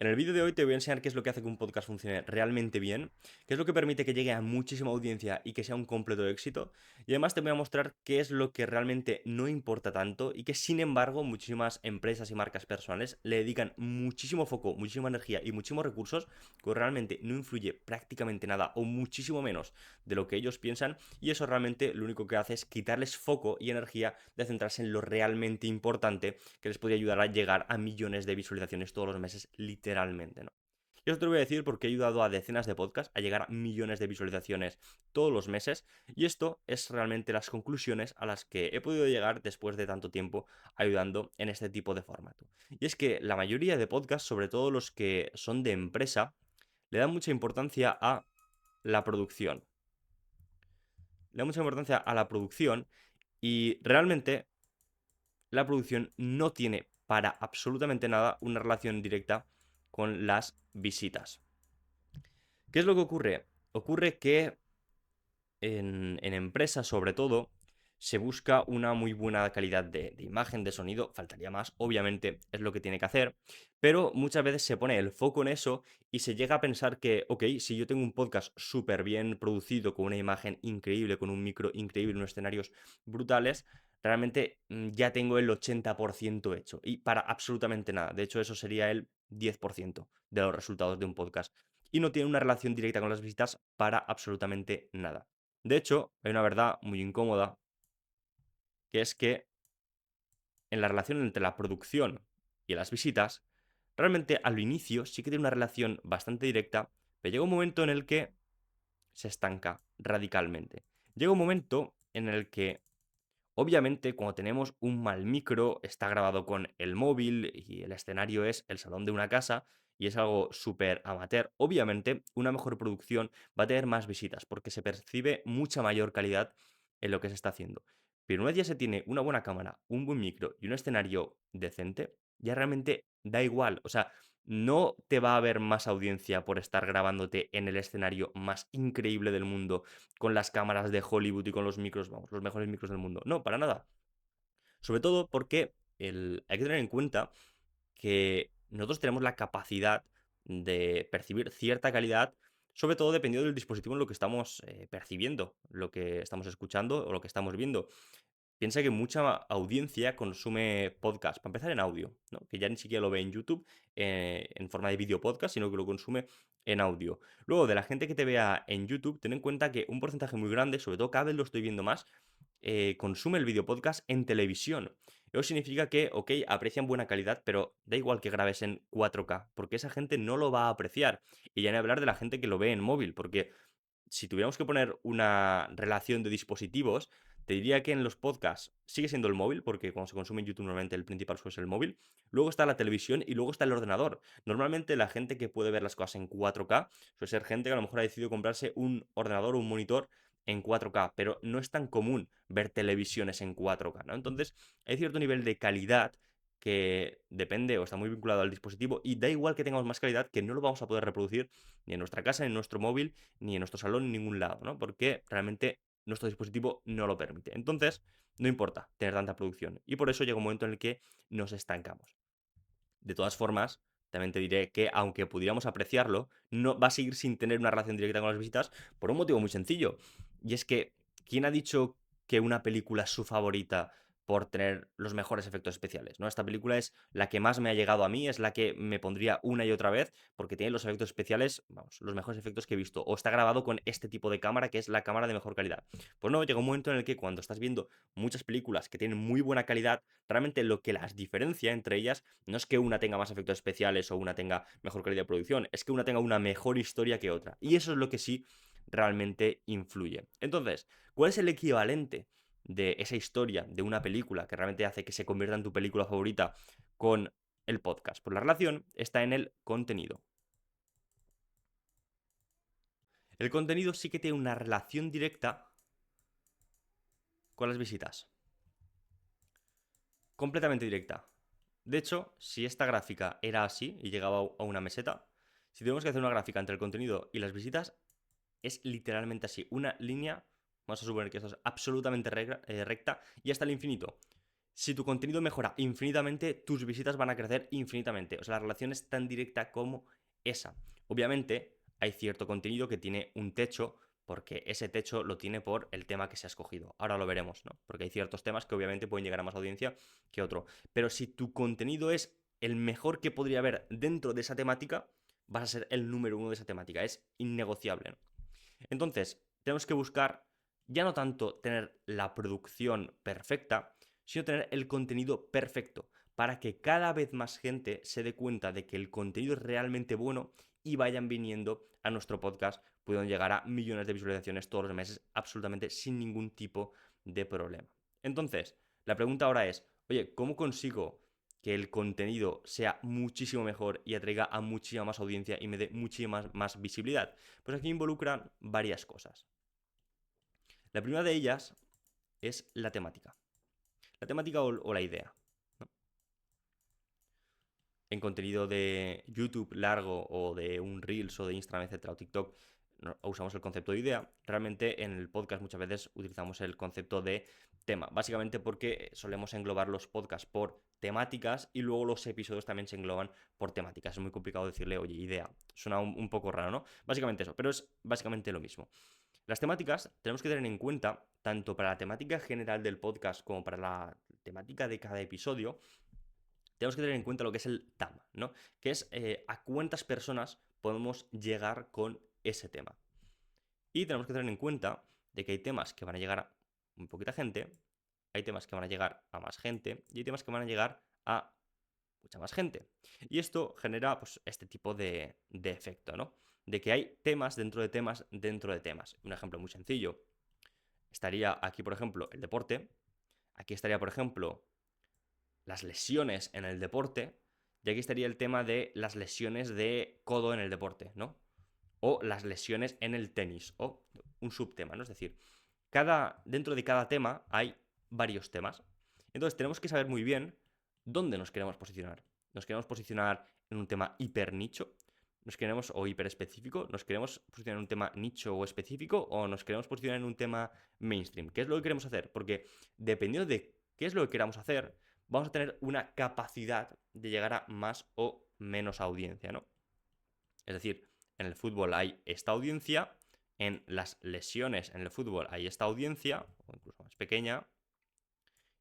En el vídeo de hoy te voy a enseñar qué es lo que hace que un podcast funcione realmente bien, qué es lo que permite que llegue a muchísima audiencia y que sea un completo éxito, y además te voy a mostrar qué es lo que realmente no importa tanto y que sin embargo muchísimas empresas y marcas personales le dedican muchísimo foco, muchísima energía y muchísimos recursos que realmente no influye prácticamente nada o muchísimo menos de lo que ellos piensan, y eso realmente lo único que hace es quitarles foco y energía de centrarse en lo realmente importante que les podría ayudar a llegar a millones de visualizaciones todos los meses, literalmente, ¿no? Y eso te lo voy a decir porque he ayudado a decenas de podcasts a llegar a millones de visualizaciones todos los meses, y esto es realmente las conclusiones a las que he podido llegar después de tanto tiempo ayudando en este tipo de formato. Y es que la mayoría de podcasts, sobre todo los que son de empresa, le dan mucha importancia a la producción. Le dan mucha importancia a la producción y realmente la producción no tiene para absolutamente nada una relación directa con las visitas. ¿Qué es lo que ocurre? Ocurre que en empresas, sobre todo, se busca una muy buena calidad de imagen, de sonido, faltaría más, obviamente es lo que tiene que hacer, pero muchas veces se pone el foco en eso y se llega a pensar que, ok, si yo tengo un podcast súper bien producido, con una imagen increíble, con un micro increíble, unos escenarios brutales, realmente ya tengo el 80% hecho y para absolutamente nada. De hecho, eso sería el 10% de los resultados de un podcast y no tiene una relación directa con las visitas para absolutamente nada. De hecho, hay una verdad muy incómoda, que es que en la relación entre la producción y las visitas, realmente al inicio sí que tiene una relación bastante directa, pero llega un momento en el que se estanca radicalmente. Llega un momento en el que, obviamente, cuando tenemos un mal micro, está grabado con el móvil y el escenario es el salón de una casa y es algo súper amateur, obviamente una mejor producción va a tener más visitas porque se percibe mucha mayor calidad en lo que se está haciendo. Pero una vez ya se tiene una buena cámara, un buen micro y un escenario decente, ya realmente da igual. O sea, no te va a haber más audiencia por estar grabándote en el escenario más increíble del mundo, con las cámaras de Hollywood y con los micros, vamos, los mejores micros del mundo. No, para nada. Sobre todo porque hay que tener en cuenta que nosotros tenemos la capacidad de percibir cierta calidad, sobre todo dependiendo del dispositivo en lo que estamos percibiendo, lo que estamos escuchando o lo que estamos viendo. Piensa que mucha audiencia consume podcast, para empezar en audio, ¿no? Que ya ni siquiera lo ve en YouTube en forma de vídeo podcast, sino que lo consume en audio. Luego, de la gente que te vea en YouTube, ten en cuenta que un porcentaje muy grande, sobre todo cada vez lo estoy viendo más, consume el video podcast en televisión. Eso significa que, ok, aprecian buena calidad, pero da igual que grabes en 4K, porque esa gente no lo va a apreciar. Y ya ni hablar de la gente que lo ve en móvil, porque si tuviéramos que poner una relación de dispositivos, te diría que en los podcasts sigue siendo el móvil, porque cuando se consume en YouTube normalmente el principal suele ser el móvil. Luego está la televisión y luego está el ordenador. Normalmente la gente que puede ver las cosas en 4K suele ser gente que a lo mejor ha decidido comprarse un ordenador o un monitor en 4K, pero no es tan común ver televisiones en 4K, ¿no? Entonces, hay cierto nivel de calidad que depende o está muy vinculado al dispositivo y da igual que tengamos más calidad, que no lo vamos a poder reproducir ni en nuestra casa, ni en nuestro móvil, ni en nuestro salón, en ningún lado, ¿no? Porque realmente nuestro dispositivo no lo permite. Entonces, no importa tener tanta producción. Y por eso llega un momento en el que nos estancamos. De todas formas, también te diré que aunque pudiéramos apreciarlo, no va a seguir sin tener una relación directa con las visitas por un motivo muy sencillo. Y es que, ¿quién ha dicho que una película es su favorita por tener los mejores efectos especiales? ¿No? Esta película es la que más me ha llegado a mí, es la que me pondría una y otra vez, porque tiene los efectos especiales, vamos, los mejores efectos que he visto. O está grabado con este tipo de cámara, que es la cámara de mejor calidad. Pues no, llega un momento en el que cuando estás viendo muchas películas que tienen muy buena calidad, realmente lo que las diferencia entre ellas no es que una tenga más efectos especiales o una tenga mejor calidad de producción, es que una tenga una mejor historia que otra. Y eso es lo que sí realmente influye. Entonces, ¿cuál es el equivalente de esa historia de una película que realmente hace que se convierta en tu película favorita con el podcast? Pues la relación está en el contenido. El contenido sí que tiene una relación directa con las visitas. Completamente directa. De hecho, si esta gráfica era así y llegaba a una meseta, si tenemos que hacer una gráfica entre el contenido y las visitas, es literalmente así. Una línea, vamos a suponer que esto es absolutamente recta y hasta el infinito. Si tu contenido mejora infinitamente, tus visitas van a crecer infinitamente. O sea, la relación es tan directa como esa. Obviamente, hay cierto contenido que tiene un techo, porque ese techo lo tiene por el tema que se ha escogido. Ahora lo veremos, ¿no? Porque hay ciertos temas que obviamente pueden llegar a más audiencia que otro. Pero si tu contenido es el mejor que podría haber dentro de esa temática, vas a ser el número uno de esa temática. Es innegociable, ¿no? Entonces, tenemos que buscar ya no tanto tener la producción perfecta, sino tener el contenido perfecto, para que cada vez más gente se dé cuenta de que el contenido es realmente bueno y vayan viniendo a nuestro podcast, pueden llegar a millones de visualizaciones todos los meses, absolutamente sin ningún tipo de problema. Entonces, la pregunta ahora es, oye, ¿cómo consigo que el contenido sea muchísimo mejor y atraiga a muchísima más audiencia y me dé muchísima más visibilidad? Pues aquí involucran varias cosas. La primera de ellas es la temática. La temática o la idea, ¿no? En contenido de YouTube largo o de un Reels o de Instagram, etcétera, o TikTok, no, usamos el concepto de idea. Realmente en el podcast muchas veces utilizamos el concepto de tema, básicamente porque solemos englobar los podcasts por temáticas y luego los episodios también se engloban por temáticas. Es muy complicado decirle, oye, idea. Suena un poco raro, ¿no? Básicamente eso, pero es básicamente lo mismo. Las temáticas tenemos que tener en cuenta, tanto para la temática general del podcast como para la temática de cada episodio, tenemos que tener en cuenta lo que es el TAM, ¿no? Que es a cuántas personas podemos llegar con ese tema. Y tenemos que tener en cuenta de que hay temas que van a llegar a muy poquita gente, hay temas que van a llegar a más gente y hay temas que van a llegar a mucha más gente. Y esto genera pues este tipo de efecto, ¿no? De que hay temas dentro de temas dentro de temas. Un ejemplo muy sencillo. Estaría aquí, por ejemplo, el deporte. Aquí estaría, por ejemplo, las lesiones en el deporte. Y aquí estaría el tema de las lesiones de codo en el deporte, ¿no? O las lesiones en el tenis, o un subtema, ¿no? Es decir, dentro de cada tema hay varios temas. Entonces tenemos que saber muy bien dónde nos queremos posicionar. ¿Nos queremos posicionar en un tema hiper nicho? ¿Nos queremos, o hiper específico? ¿Nos queremos posicionar en un tema nicho o específico? ¿O nos queremos posicionar en un tema mainstream? ¿Qué es lo que queremos hacer? Porque dependiendo de qué es lo que queramos hacer, vamos a tener una capacidad de llegar a más o menos audiencia, ¿no? Es decir, en el fútbol hay esta audiencia, en las lesiones en el fútbol hay esta audiencia, o incluso más pequeña.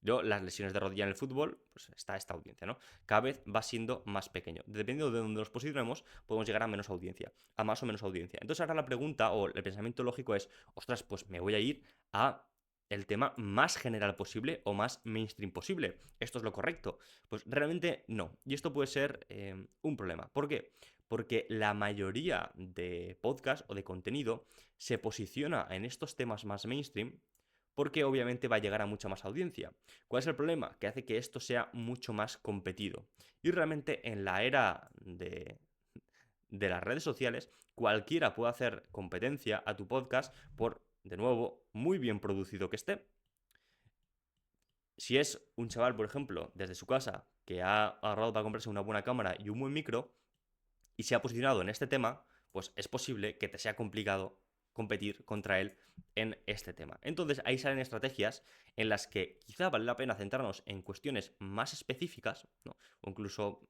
Luego, las lesiones de rodilla en el fútbol, pues está esta audiencia, ¿no? Cada vez va siendo más pequeño. Dependiendo de dónde nos posicionemos, podemos llegar a menos audiencia, a más o menos audiencia. Entonces ahora la pregunta o el pensamiento lógico es, ostras, pues me voy a ir a el tema más general posible o más mainstream posible. ¿Esto es lo correcto? Pues realmente no. Y esto puede ser un problema. ¿Por qué? Porque la mayoría de podcast o de contenido se posiciona en estos temas más mainstream porque obviamente va a llegar a mucha más audiencia. ¿Cuál es el problema? Que hace que esto sea mucho más competido. Y realmente en la era de las redes sociales, cualquiera puede hacer competencia a tu podcast por, de nuevo, muy bien producido que esté. Si es un chaval, por ejemplo, desde su casa, que ha ahorrado para comprarse una buena cámara y un buen micro, y se ha posicionado en este tema, pues es posible que te sea complicado competir contra él en este tema. Entonces ahí salen estrategias en las que quizá vale la pena centrarnos en cuestiones más específicas, ¿no? O incluso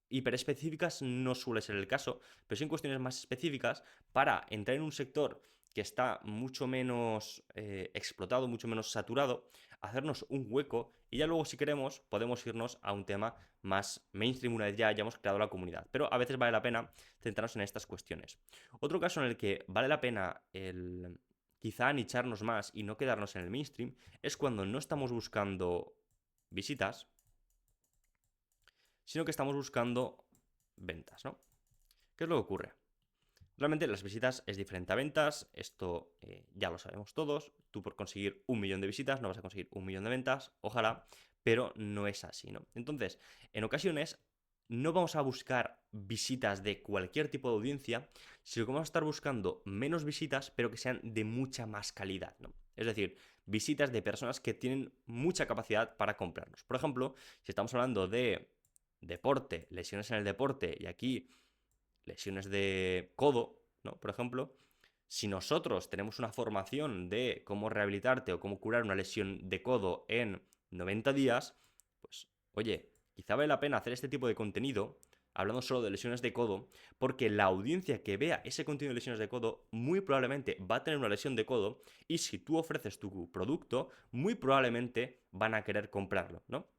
hiperespecíficas no suele ser el caso, pero sí en cuestiones más específicas para entrar en un sector que está mucho menos explotado, mucho menos saturado, hacernos un hueco y ya luego si queremos podemos irnos a un tema más mainstream una vez ya hayamos creado la comunidad. Pero a veces vale la pena centrarnos en estas cuestiones. Otro caso en el que vale la pena el quizá nicharnos más y no quedarnos en el mainstream es cuando no estamos buscando visitas, sino que estamos buscando ventas, ¿no? ¿Qué es lo que ocurre? Realmente las visitas es diferente a ventas, esto ya lo sabemos todos, tú por conseguir 1 millón de visitas no vas a conseguir 1 millón de ventas, ojalá, pero no es así, ¿no? Entonces, en ocasiones no vamos a buscar visitas de cualquier tipo de audiencia, sino que vamos a estar buscando menos visitas, pero que sean de mucha más calidad, ¿no? Es decir, visitas de personas que tienen mucha capacidad para comprarnos. Por ejemplo, si estamos hablando de deporte, lesiones en el deporte, y aquí lesiones de codo, ¿no? Por ejemplo, si nosotros tenemos una formación de cómo rehabilitarte o cómo curar una lesión de codo en 90 días, pues oye, quizá vale la pena hacer este tipo de contenido hablando solo de lesiones de codo, porque la audiencia que vea ese contenido de lesiones de codo muy probablemente va a tener una lesión de codo y si tú ofreces tu producto, muy probablemente van a querer comprarlo, ¿no?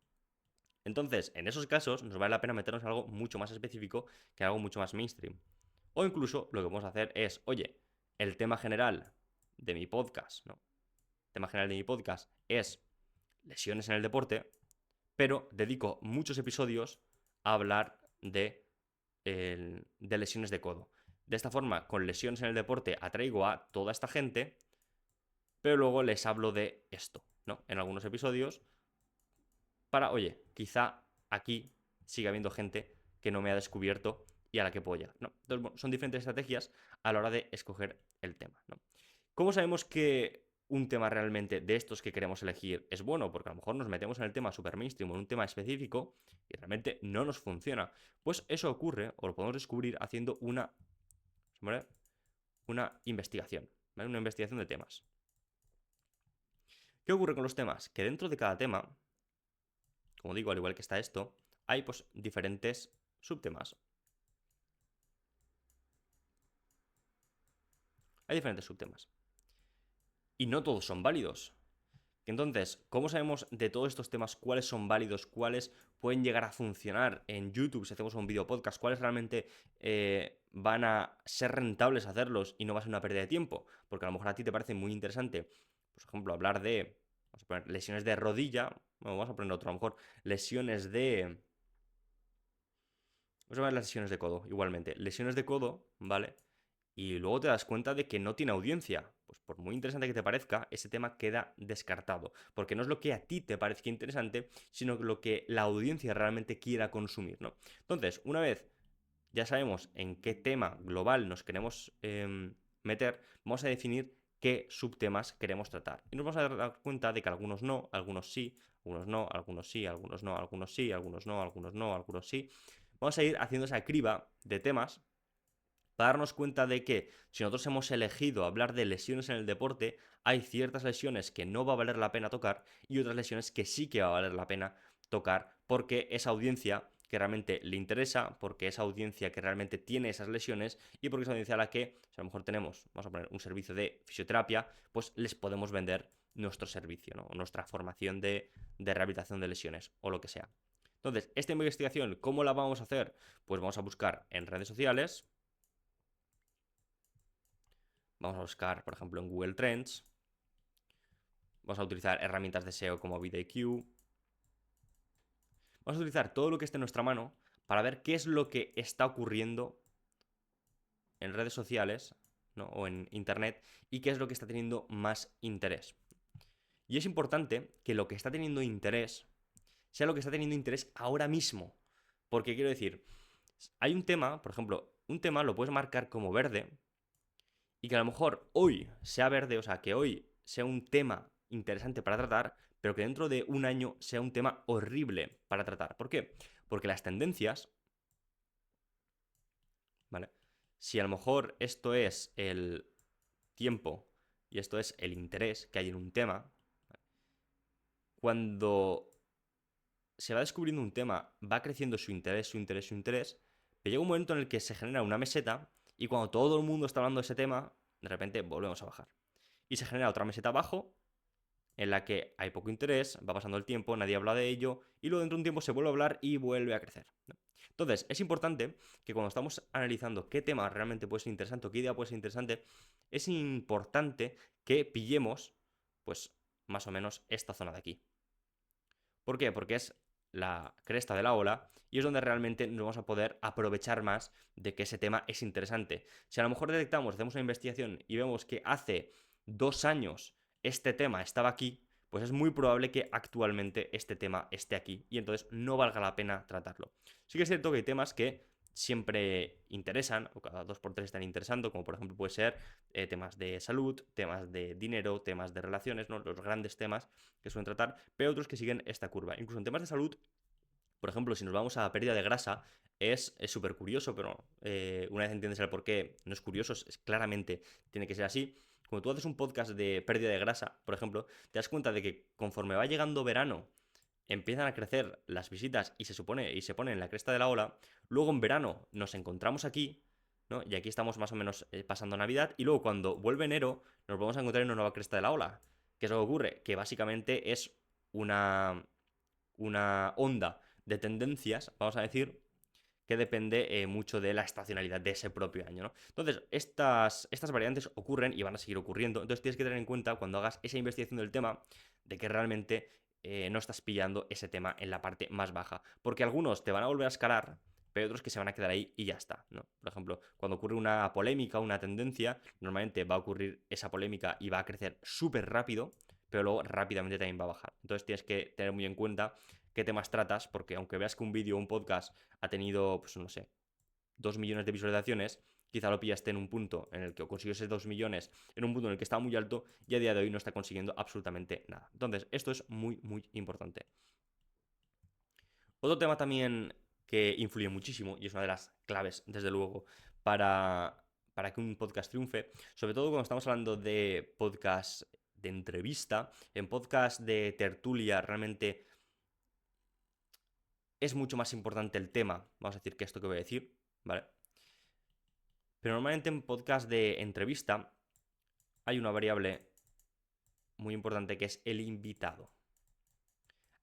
Entonces, en esos casos, nos vale la pena meternos en algo mucho más específico que algo mucho más mainstream. O incluso lo que vamos a hacer es, oye, el tema general de mi podcast, ¿no? El tema general de mi podcast es lesiones en el deporte, pero dedico muchos episodios a hablar de lesiones de codo. De esta forma, con lesiones en el deporte atraigo a toda esta gente, pero luego les hablo de esto, ¿no? En algunos episodios para, oye, quizá aquí siga habiendo gente que no me ha descubierto y a la que puedo llegar, ¿no? Entonces, bueno, son diferentes estrategias a la hora de escoger el tema, ¿no? ¿Cómo sabemos que un tema realmente de estos que queremos elegir es bueno? Porque a lo mejor nos metemos en el tema super mainstream o en un tema específico y realmente no nos funciona. Pues eso ocurre, o lo podemos descubrir haciendo ¿vale? Una investigación, ¿vale? Una investigación de temas. ¿Qué ocurre con los temas? Que dentro de cada tema, como digo, al igual que está esto, hay pues diferentes subtemas. Hay diferentes subtemas. Y no todos son válidos. Entonces, ¿cómo sabemos de todos estos temas cuáles son válidos, cuáles pueden llegar a funcionar en YouTube si hacemos un video podcast, cuáles realmente van a ser rentables hacerlos y no va a ser una pérdida de tiempo? Porque a lo mejor a ti te parece muy interesante, por ejemplo, hablar de, vamos a poner, lesiones de rodilla, bueno, vamos a poner otro, a lo mejor lesiones de... Vamos a ver las lesiones de codo, igualmente. Lesiones de codo, ¿vale? Y luego te das cuenta de que no tiene audiencia. Pues por muy interesante que te parezca, ese tema queda descartado. Porque no es lo que a ti te parezca interesante, sino lo que la audiencia realmente quiera consumir, ¿no? Entonces, una vez ya sabemos en qué tema global nos queremos meter, vamos a definir qué subtemas queremos tratar. Y nos vamos a dar cuenta de que algunos no, algunos sí, algunos no, algunos sí, algunos no, algunos sí, algunos no, algunos no, algunos sí. Vamos a ir haciendo esa criba de temas para darnos cuenta de que si nosotros hemos elegido hablar de lesiones en el deporte, hay ciertas lesiones que no va a valer la pena tocar y otras lesiones que sí que va a valer la pena tocar porque esa audiencia que realmente le interesa, porque esa audiencia que realmente tiene esas lesiones y porque esa audiencia a la que, si a lo mejor tenemos, vamos a poner un servicio de fisioterapia, pues les podemos vender nuestro servicio, ¿no? O nuestra formación de rehabilitación de lesiones o lo que sea. Entonces, esta investigación, ¿cómo la vamos a hacer? Pues vamos a buscar en redes sociales. Vamos a buscar, por ejemplo, en Google Trends. Vamos a utilizar herramientas de SEO como vidIQ. Vamos a utilizar todo lo que esté en nuestra mano para ver qué es lo que está ocurriendo en redes sociales, ¿no? O en Internet y qué es lo que está teniendo más interés. Y es importante que lo que está teniendo interés sea lo que está teniendo interés ahora mismo. Porque quiero decir, hay un tema, por ejemplo, un tema lo puedes marcar como verde y que a lo mejor hoy sea verde, o sea, que hoy sea un tema interesante para tratar, pero que dentro de un año sea un tema horrible para tratar. ¿Por qué? Porque las tendencias, ¿vale? Si a lo mejor esto es el tiempo y esto es el interés que hay en un tema, cuando se va descubriendo un tema, va creciendo su interés, su interés, su interés, pero llega un momento en el que se genera una meseta y cuando todo el mundo está hablando de ese tema, de repente volvemos a bajar. Y se genera otra meseta abajo en la que hay poco interés, va pasando el tiempo, nadie habla de ello, y luego dentro de un tiempo se vuelve a hablar y vuelve a crecer, ¿no? Entonces, es importante que cuando estamos analizando qué tema realmente puede ser interesante o qué idea puede ser interesante, es importante que pillemos, pues, más o menos esta zona de aquí. ¿Por qué? Porque es la cresta de la ola y es donde realmente nos vamos a poder aprovechar más de que ese tema es interesante. Si a lo mejor detectamos, hacemos una investigación y vemos que hace 2 años este tema estaba aquí, pues es muy probable que actualmente este tema esté aquí y entonces no valga la pena tratarlo. Sí que es cierto que hay temas que siempre interesan, o cada 2 por 3 están interesando, como por ejemplo puede ser temas de salud, temas de dinero, temas de relaciones, ¿no? Los grandes temas que suelen tratar, pero otros que siguen esta curva. Incluso en temas de salud, por ejemplo, si nos vamos a pérdida de grasa, es súper curioso, pero una vez entiendes el porqué, no es curioso, claramente tiene que ser así. Cuando tú haces un podcast de pérdida de grasa, por ejemplo, te das cuenta de que conforme va llegando verano empiezan a crecer las visitas y se pone en la cresta de la ola, luego en verano nos encontramos aquí, ¿no? Y aquí estamos más o menos pasando Navidad, y luego cuando vuelve enero nos vamos a encontrar en una nueva cresta de la ola. ¿Qué es lo que ocurre? Que básicamente es una onda de tendencias, vamos a decir, que depende mucho de la estacionalidad de ese propio año, ¿no? Entonces, estas variantes ocurren y van a seguir ocurriendo. Entonces, tienes que tener en cuenta cuando hagas esa investigación del tema de que realmente no estás pillando ese tema en la parte más baja. Porque algunos te van a volver a escalar, pero hay otros que se van a quedar ahí y ya está, ¿no? Por ejemplo, cuando ocurre una polémica, una tendencia, normalmente va a ocurrir esa polémica y va a crecer súper rápido, pero luego rápidamente también va a bajar. Entonces tienes que tener muy en cuenta qué temas tratas, porque aunque veas que un vídeo o un podcast ha tenido, pues no sé, 2 millones de visualizaciones, quizá lo pillaste en un punto en el que consiguió esos 2 millones, en un punto en el que estaba muy alto y a día de hoy no está consiguiendo absolutamente nada. Entonces, esto es muy, muy importante. Otro tema también que influye muchísimo y es una de las claves, desde luego, para que un podcast triunfe, sobre todo cuando estamos hablando de podcast de entrevista, en podcast de tertulia, realmente es mucho más importante el tema, vamos a decir, que esto que voy a decir, ¿vale? Pero normalmente en podcast de entrevista hay una variable muy importante que es el invitado.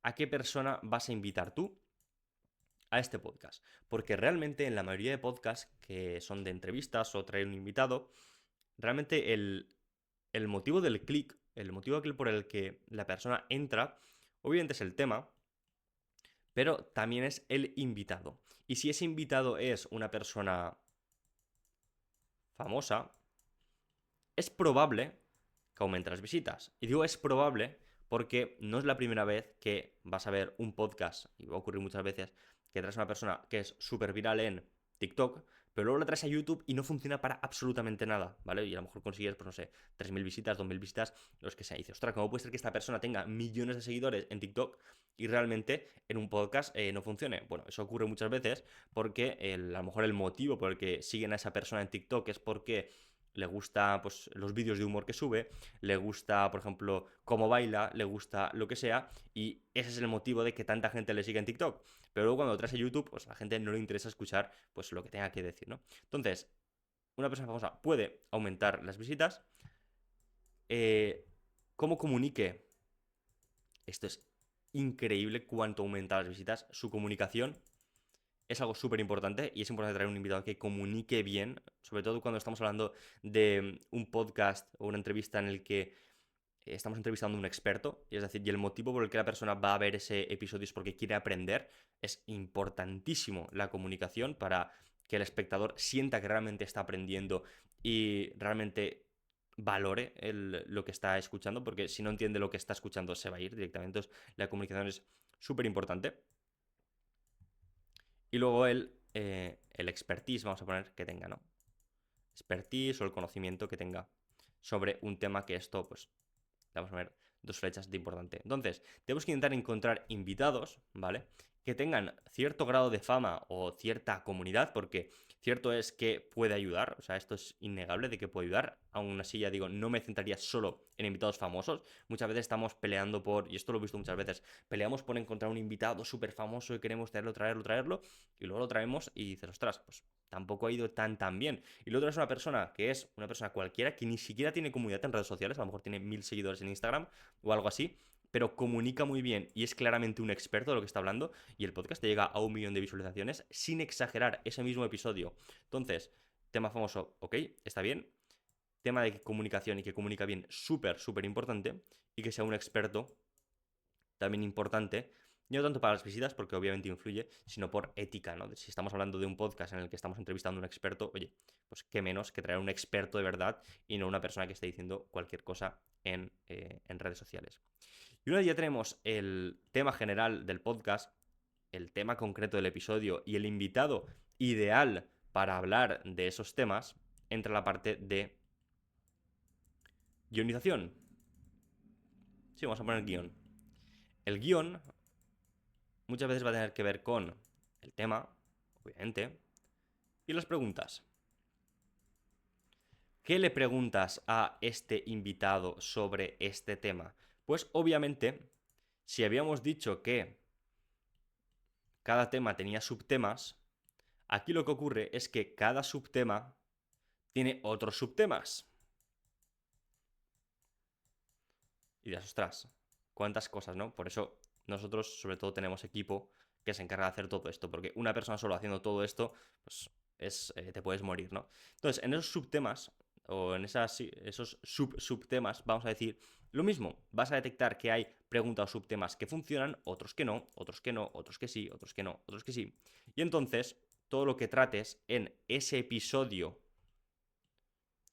¿A qué persona vas a invitar tú a este podcast? Porque realmente en la mayoría de podcasts que son de entrevistas o traer un invitado, realmente el motivo del clic, el motivo por el que la persona entra, obviamente es el tema, pero también es el invitado. Y si ese invitado es una persona famosa, es probable que aumente las visitas. Y digo es probable porque no es la primera vez que vas a ver un podcast, y va a ocurrir muchas veces, que traes a una persona que es súper viral en TikTok, pero luego la traes a YouTube y no funciona para absolutamente nada, ¿vale? Y a lo mejor consigues, pues no sé, 3.000 visitas, 2.000 visitas, los que sea. Y dices, ostras, ¿cómo puede ser que esta persona tenga millones de seguidores en TikTok y realmente en un podcast no funcione? Bueno, eso ocurre muchas veces porque a lo mejor el motivo por el que siguen a esa persona en TikTok es porque le gusta pues, los vídeos de humor que sube, le gusta, por ejemplo, cómo baila, le gusta lo que sea, y ese es el motivo de que tanta gente le siga en TikTok. Pero luego cuando lo traes a YouTube, pues a la gente no le interesa escuchar pues, lo que tenga que decir, ¿no? Entonces, una persona famosa puede aumentar las visitas. ¿Cómo comunique? Esto es increíble cuánto aumenta las visitas. Su comunicación es algo súper importante y es importante traer un invitado que comunique bien, sobre todo cuando estamos hablando de un podcast o una entrevista en el que estamos entrevistando a un experto, y es decir, y el motivo por el que la persona va a ver ese episodio es porque quiere aprender. Es importantísimo la comunicación para que el espectador sienta que realmente está aprendiendo y realmente valore lo que está escuchando, porque si no entiende lo que está escuchando se va a ir directamente. Entonces, la comunicación es súper importante. Y luego el expertise, vamos a poner que tenga, ¿no? Expertise o el conocimiento que tenga sobre un tema que esto, pues, le vamos a poner dos flechas de importante. Entonces, tenemos que intentar encontrar invitados, ¿vale? Que tengan cierto grado de fama o cierta comunidad, porque cierto es que puede ayudar, o sea, esto es innegable de que puede ayudar. Aún así, ya digo, no me centraría solo en invitados famosos. Muchas veces estamos peleando por, y esto lo he visto muchas veces, peleamos por encontrar un invitado súper famoso y queremos traerlo, y luego lo traemos y dices, ostras, pues tampoco ha ido tan bien. Y lo otro es una persona que es una persona cualquiera que ni siquiera tiene comunidad en redes sociales, a lo mejor tiene 1.000 seguidores en Instagram o algo así, pero comunica muy bien y es claramente un experto de lo que está hablando, y el podcast te llega a 1 millón de visualizaciones sin exagerar ese mismo episodio. Entonces, tema famoso, ok, está bien. Tema de comunicación y que comunica bien, súper, súper importante. Y que sea un experto, también importante. No tanto para las visitas, porque obviamente influye, sino por ética, ¿no? Si estamos hablando de un podcast en el que estamos entrevistando a un experto, oye, pues qué menos que traer a un experto de verdad y no una persona que esté diciendo cualquier cosa en redes sociales. Y una vez ya tenemos el tema general del podcast, el tema concreto del episodio y el invitado ideal para hablar de esos temas, entra la parte de guionización. Sí, vamos a poner guión. El guión muchas veces va a tener que ver con el tema, obviamente, y las preguntas. ¿Qué le preguntas a este invitado sobre este tema? Pues obviamente, Si habíamos dicho que cada tema tenía subtemas, aquí lo que ocurre es que cada subtema tiene otros subtemas. Y dices, ostras, cuántas cosas, ¿no? Por eso nosotros sobre todo tenemos equipo que se encarga de hacer todo esto, porque una persona solo haciendo todo esto, pues te puedes morir, ¿no? Entonces, en esos subtemas, o en esos subtemas, vamos a decir lo mismo. Vas a detectar que hay preguntas o subtemas que funcionan, otros que no, otros que no, otros que sí, otros que no, otros que sí. Y entonces, todo lo que trates en ese episodio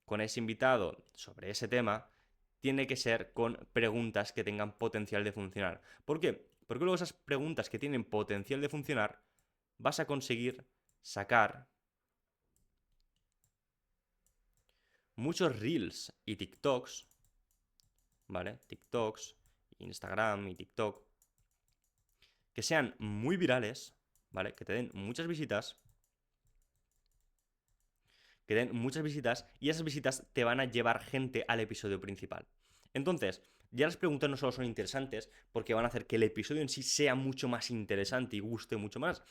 con ese invitado sobre ese tema, tiene que ser con preguntas que tengan potencial de funcionar. ¿Por qué? Porque luego esas preguntas que tienen potencial de funcionar, vas a conseguir sacar muchos reels y TikToks, ¿vale? TikToks, Instagram y TikTok, que sean muy virales, ¿vale? Que te den muchas visitas, y esas visitas te van a llevar gente al episodio principal. Entonces, ya las preguntas no solo son interesantes porque van a hacer que el episodio en sí sea mucho más interesante y guste mucho más,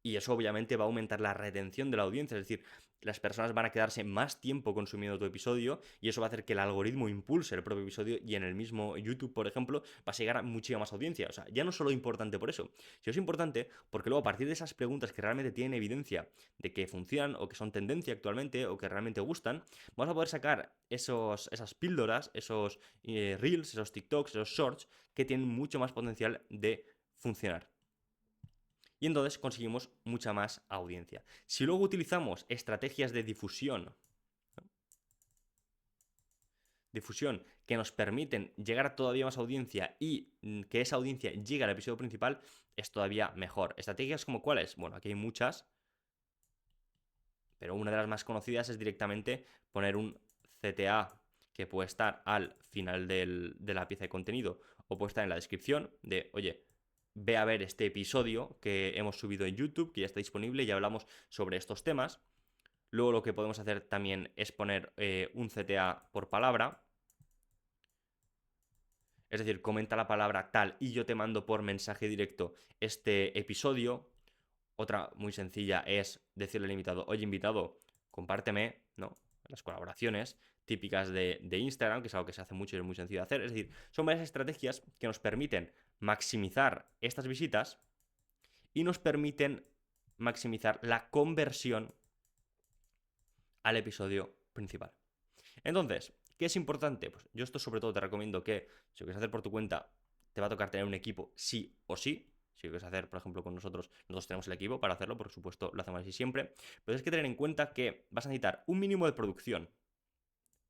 y eso obviamente va a aumentar la retención de la audiencia, es decir, las personas van a quedarse más tiempo consumiendo tu episodio y eso va a hacer que el algoritmo impulse el propio episodio y en el mismo YouTube, por ejemplo, va a llegar a muchísima más audiencia. O sea, ya no solo es importante por eso, sino es importante porque luego a partir de esas preguntas que realmente tienen evidencia de que funcionan o que son tendencia actualmente o que realmente gustan, vamos a poder sacar esas píldoras, esos reels, esos TikToks, esos shorts que tienen mucho más potencial de funcionar. Y entonces conseguimos mucha más audiencia. Si luego utilizamos estrategias de difusión, ¿no? Difusión que nos permiten llegar a todavía más audiencia y que esa audiencia llegue al episodio principal, es todavía mejor. ¿Estrategias como cuáles? Bueno, aquí hay muchas, pero una de las más conocidas es directamente poner un CTA que puede estar al final de la pieza de contenido o puede estar en la descripción de, oye, ve a ver este episodio que hemos subido en YouTube, que ya está disponible y hablamos sobre estos temas. Luego lo que podemos hacer también es poner un CTA por palabra. Es decir, comenta la palabra tal y yo te mando por mensaje directo este episodio. Otra muy sencilla es decirle al invitado, oye invitado, compárteme, ¿no? Las colaboraciones típicas de Instagram, que es algo que se hace mucho y es muy sencillo de hacer. Es decir, son varias estrategias que nos permiten maximizar estas visitas y nos permiten maximizar la conversión al episodio principal. Entonces, ¿qué es importante? Pues yo esto sobre todo te recomiendo que si lo quieres hacer por tu cuenta, te va a tocar tener un equipo sí o sí. Si lo quieres hacer, por ejemplo, con nosotros tenemos el equipo para hacerlo, por supuesto, lo hacemos así siempre. Pero es que tener en cuenta que vas a necesitar un mínimo de producción,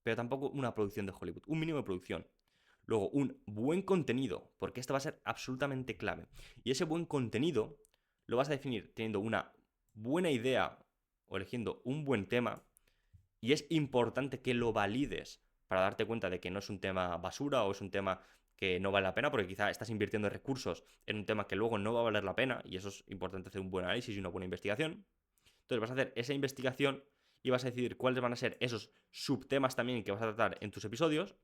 pero tampoco una producción de Hollywood, un mínimo de producción. Luego, un buen contenido, porque esto va a ser absolutamente clave. Y ese buen contenido lo vas a definir teniendo una buena idea o eligiendo un buen tema. Y es importante que lo valides para darte cuenta de que no es un tema basura o es un tema que no vale la pena, porque quizá estás invirtiendo recursos en un tema que luego no va a valer la pena, y eso es importante hacer un buen análisis y una buena investigación. Entonces vas a hacer esa investigación y vas a decidir cuáles van a ser esos subtemas también que vas a tratar en tus episodios.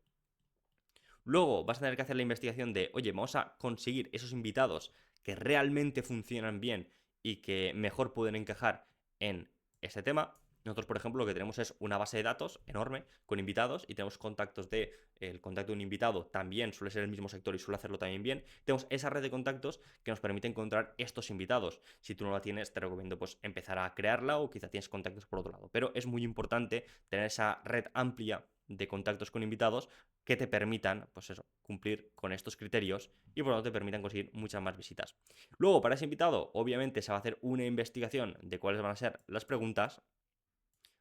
Luego vas a tener que hacer la investigación de, oye, vamos a conseguir esos invitados que realmente funcionan bien y que mejor pueden encajar en ese tema. Nosotros, por ejemplo, lo que tenemos es una base de datos enorme con invitados y tenemos contactos el contacto de un invitado también suele ser el mismo sector y suele hacerlo también bien. Tenemos esa red de contactos que nos permite encontrar estos invitados. Si tú no la tienes, te recomiendo pues empezar a crearla o quizá tienes contactos por otro lado. Pero es muy importante tener esa red amplia de contactos con invitados que te permitan, pues eso, cumplir con estos criterios y por lo tanto te permitan conseguir muchas más visitas. Luego, para ese invitado, obviamente se va a hacer una investigación de cuáles van a ser las preguntas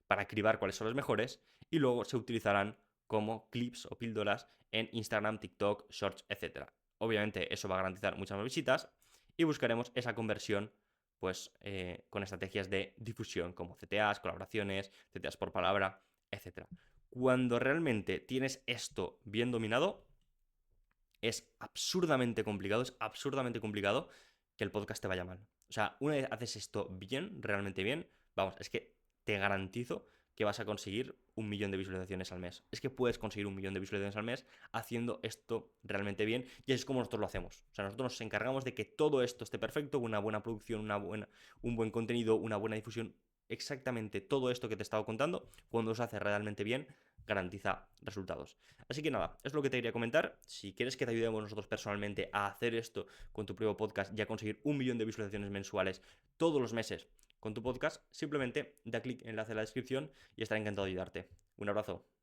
para cribar cuáles son las mejores y luego se utilizarán como clips o píldoras en Instagram, TikTok, Shorts, etc. Obviamente eso va a garantizar muchas más visitas y buscaremos esa conversión pues con estrategias de difusión como CTAs, colaboraciones, CTAs por palabra, etc. Cuando realmente tienes esto bien dominado, es absurdamente complicado que el podcast te vaya mal. O sea, una vez haces esto bien, realmente bien, vamos, es que te garantizo que vas a conseguir 1 millón de visualizaciones al mes. Es que puedes conseguir 1 millón de visualizaciones al mes haciendo esto realmente bien, y así es como nosotros lo hacemos. O sea, nosotros nos encargamos de que todo esto esté perfecto, una buena producción, un buen contenido, una buena difusión. Exactamente todo esto que te he estado contando, cuando se hace realmente bien, garantiza resultados. Así que nada, es lo que te quería comentar. Si quieres que te ayudemos nosotros personalmente a hacer esto con tu propio podcast y a conseguir 1 millón de visualizaciones mensuales todos los meses con tu podcast, simplemente da clic en el enlace en la descripción y estaré encantado de ayudarte. Un abrazo.